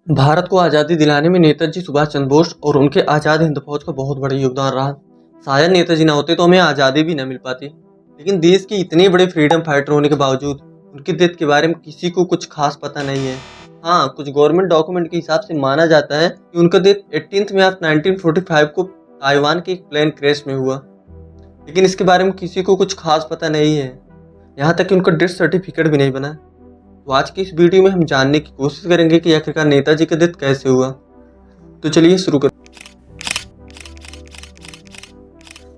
भारत को आज़ादी दिलाने में नेताजी सुभाष चंद्र बोस और उनके आज़ाद हिंद फौज का बहुत बड़ा योगदान रहा। शायद नेताजी ना होते तो हमें आज़ादी भी न मिल पाती। लेकिन देश के इतने बड़े फ्रीडम फाइटर होने के बावजूद उनकी डेथ के बारे में किसी को कुछ खास पता नहीं है। हाँ, कुछ गवर्नमेंट डॉक्यूमेंट के हिसाब से माना जाता है कि उनका डेथ 18 मई 1945 को ताइवान के एक प्लेन क्रैश में हुआ। लेकिन इसके बारे में किसी को कुछ खास पता नहीं है, यहाँ तक कि उनका डेथ सर्टिफिकेट भी नहीं बना। तो आज की इस वीडियो में हम जानने की कोशिश करेंगे कि आखिरकार नेताजी का डेथ कैसे हुआ। तो चलिए शुरू करें।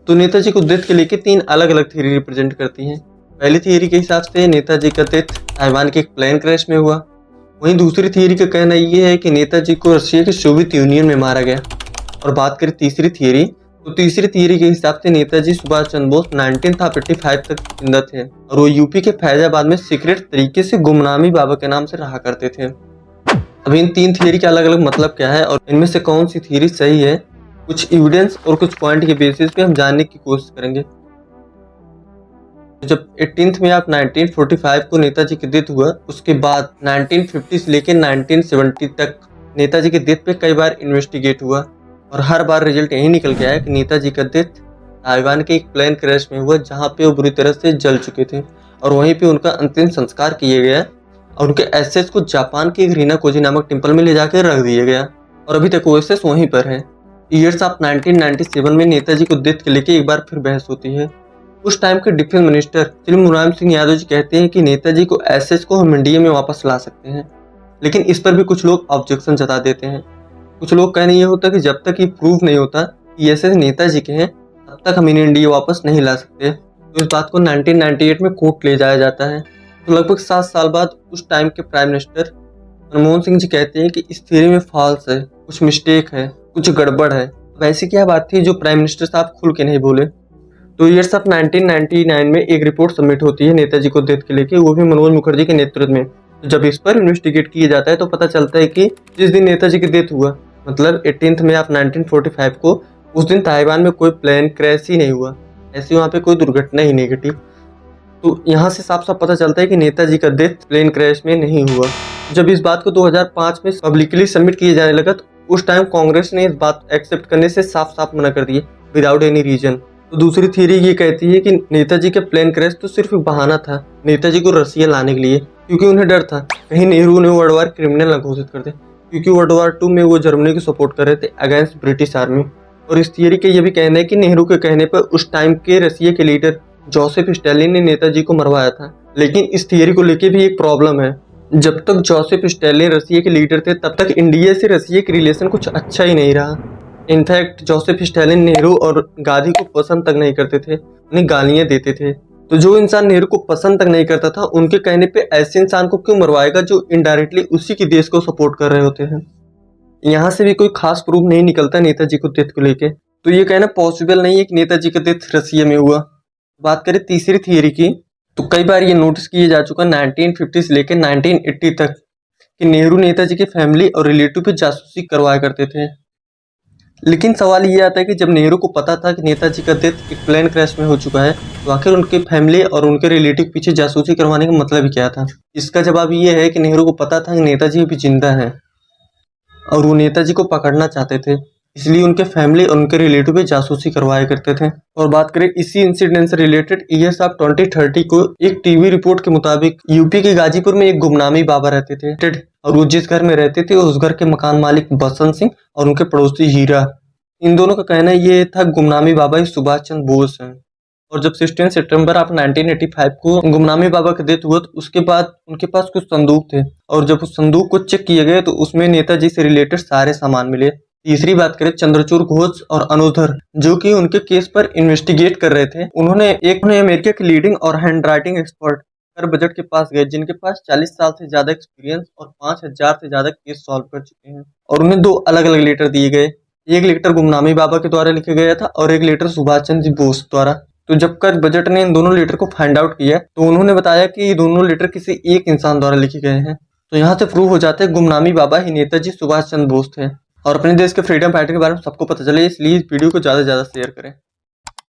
तो नेताजी को डेथ के लेके 3 अलग अलग थ्योरी रिप्रेजेंट करती हैं। पहली थ्योरी के हिसाब से नेताजी का डेथ ताइवान के एक प्लेन क्रैश में हुआ। वहीं दूसरी थ्योरी का कहना ये है कि नेताजी को रशिया के सोवियत यूनियन में मारा गया। और बात करें तीसरी थ्योरी, तो तीसरी थ्योरी के हिसाब से नेताजी सुभाष चंद्र बोस 1955 तक जिंदा थे और वो यूपी के फैजाबाद में सीक्रेट तरीके से गुमनामी बाबा के नाम से रहा करते थे। अब इन 3 थ्योरी के अलग अलग मतलब क्या है और इनमें से कौन सी थ्योरी सही है, कुछ एविडेंस और कुछ पॉइंट के बेसिस पे हम जानने की कोशिश करेंगे। जब 18 मई 1945 को नेताजी की डेथ हुआ, उसके बाद 1950 से लेकर 1970 तक नेताजी की डेथ पे कई बार इन्वेस्टिगेट हुआ और हर बार रिजल्ट यही निकल के आया कि नेताजी का डेथ ताइवान के एक प्लेन क्रैश में हुआ, जहां पे वो बुरी तरह से जल चुके थे और वहीं पे उनका अंतिम संस्कार किया गया और उनके एसेस को जापान के रीनाकोजी नामक टेम्पल में ले जाकर रख दिया गया और अभी तक वो एसेस वहीं पर है। ईयर्स ऑफ 1997 में नेताजी को डेथ के लेके एक बार फिर बहस होती है। उस टाइम के डिफेंस मिनिस्टर श्री मुलायम सिंह यादव जी कहते हैं कि नेताजी को एसेस को हम इंडिया में वापस ला सकते हैं, लेकिन इस पर भी कुछ लोग ऑब्जेक्शन जता देते हैं। कुछ लोग कहना ये होता है कि जब तक ये प्रूव नहीं होता कि एसेस नेताजी के हैं, तब तक हम इन्हें इंडिया वापस नहीं ला सकते। तो इस बात को 1998 में कोर्ट ले जाया जाता है। तो लगभग 7 साल बाद उस टाइम के प्राइम मिनिस्टर मनमोहन सिंह जी कहते हैं कि इस थ्योरी में फॉल्स है, कुछ मिस्टेक है, कुछ गड़बड़ है। वैसे क्या बात थी जो प्राइम मिनिस्टर साहब खुल के नहीं बोले। तो ईयर्स ऑफ 1999 में एक रिपोर्ट सबमिट होती है नेताजी को डेथ के लेके, वो भी मनोज मुखर्जी के नेतृत्व में। तो जब इस पर इन्वेस्टिगेट किया जाता है तो पता चलता है कि जिस दिन नेताजी की डेथ हुआ, मतलब 18 मई 1945 को, उस दिन ताइवान में कोई प्लेन क्रैश ही नहीं हुआ, ऐसी वहाँ पे कोई दुर्घटना ही नहीं घटी। तो यहाँ से साफ साफ पता चलता है कि नेताजी का डेथ प्लेन क्रैश में नहीं हुआ। जब इस बात को 2005 में पब्लिकली सबमिट किया जाने लगा तो उस टाइम कांग्रेस ने इस बात एक्सेप्ट करने से साफ साफ मना कर दिए, विदाउट एनी रीजन। तो दूसरी थ्योरी ये कहती है कि नेताजी का प्लेन क्रैश तो सिर्फ एक बहाना था नेताजी को रसिया लाने के लिए, क्योंकि उन्हें डर था कहीं नेहरू ने वर्ल्ड वार क्रिमिनल न घोषित कर दे, क्योंकि वर्ल्ड वार 2 में वो जर्मनी को सपोर्ट कर रहे थे अगेंस्ट ब्रिटिश आर्मी। और इस थियरी का यह भी कहना है कि नेहरू के कहने पर उस टाइम के रसिया के लीडर जोसेफ स्टालिन ने नेताजी को मरवाया था। लेकिन इस थियरी को लेके भी एक प्रॉब्लम है, जब तक जोसेफ स्टालिन रसिया के लीडर थे तब तक इंडिया से रसिया के रिलेशन कुछ अच्छा ही नहीं रहा। इनफैक्ट जोसेफ स्टालिन नेहरू और गांधी को पसंद तक नहीं करते थे, उन्हें गालियां देते थे। तो जो इंसान नेहरू को पसंद तक नहीं करता था, उनके कहने पे ऐसे इंसान को क्यों मरवाएगा जो इनडायरेक्टली उसी के देश को सपोर्ट कर रहे होते हैं। यहाँ से भी कोई खास प्रूफ नहीं निकलता नेताजी को डेथ को लेके, तो ये कहना पॉसिबल नहीं है कि नेताजी का डेथ रसिया में हुआ। बात करें तीसरी थियरी की, तो कई बार ये नोटिस किया जा चुका 1950 से लेकर 1980 तक कि नेहरू नेताजी के फैमिली और रिलेटिव पे जासूसी करवाया करते थे। लेकिन सवाल ये आता है कि जब नेहरू को पता था कि नेताजी का डेथ एक प्लेन क्रैश में हो चुका है, तो आखिर उनके फैमिली और उनके रिलेटिव पीछे जासूसी करवाने का मतलब ही क्या था। इसका जवाब ये है कि नेहरू को पता था कि नेताजी अभी जिंदा हैं और वो नेताजी को पकड़ना चाहते थे, इसलिए उनके फैमिली और उनके रिलेटिव पे जासूसी करवाया करते थे। और बात करें इसी इंसिडेंट से रिलेटेड, ईयर्स ऑफ 2030 को एक टीवी रिपोर्ट के मुताबिक यूपी के गाजीपुर में एक गुमनामी बाबा रहते थे और वो जिस घर में रहते थे उस घर के मकान मालिक बसंत सिंह और उनके पड़ोसी हीरा। इन दोनों का कहना ये था गुमनामी बाबा ही सुभाष चंद्र बोस हैं। और जब 16 सितंबर 1985 को गुमनामी बाबा का डेथ हुआ, तो उसके बाद उनके पास कुछ संदूक थे और जब उस संदूक को चेक किया गया तो उसमें नेताजी से रिलेटेड सारे सामान मिले। तीसरी बात करें चंद्रचूड़ घोष और अनुधर, जो कि उनके केस पर इन्वेस्टिगेट कर रहे थे, उन्होंने अमेरिका के लीडिंग और हैंड राइटिंग एक्सपर्ट कर बजट के पास गए, जिनके पास 40 साल से ज्यादा एक्सपीरियंस और 5000 से ज्यादा केस सॉल्व कर चुके हैं। और उन्हें 2 अलग अलग लेटर दिए गए, एक लेटर गुमनामी बाबा के द्वारा लिखा गया था और एक लेटर सुभाष चंद्र बोस द्वारा। तो जब कर बजट ने इन दोनों लेटर को फाइंड आउट किया तो उन्होंने बताया कि ये दोनों लेटर किसी एक इंसान द्वारा लिखे गए हैं। तो यहाँ से प्रूव हो जाता है गुमनामी बाबा ही नेताजी सुभाष चंद्र बोस थे। और अपने देश के फ्रीडम फाइटर के बारे में सबको पता चले, इसलिए इस वीडियो को ज़्यादा से ज़्यादा शेयर करें।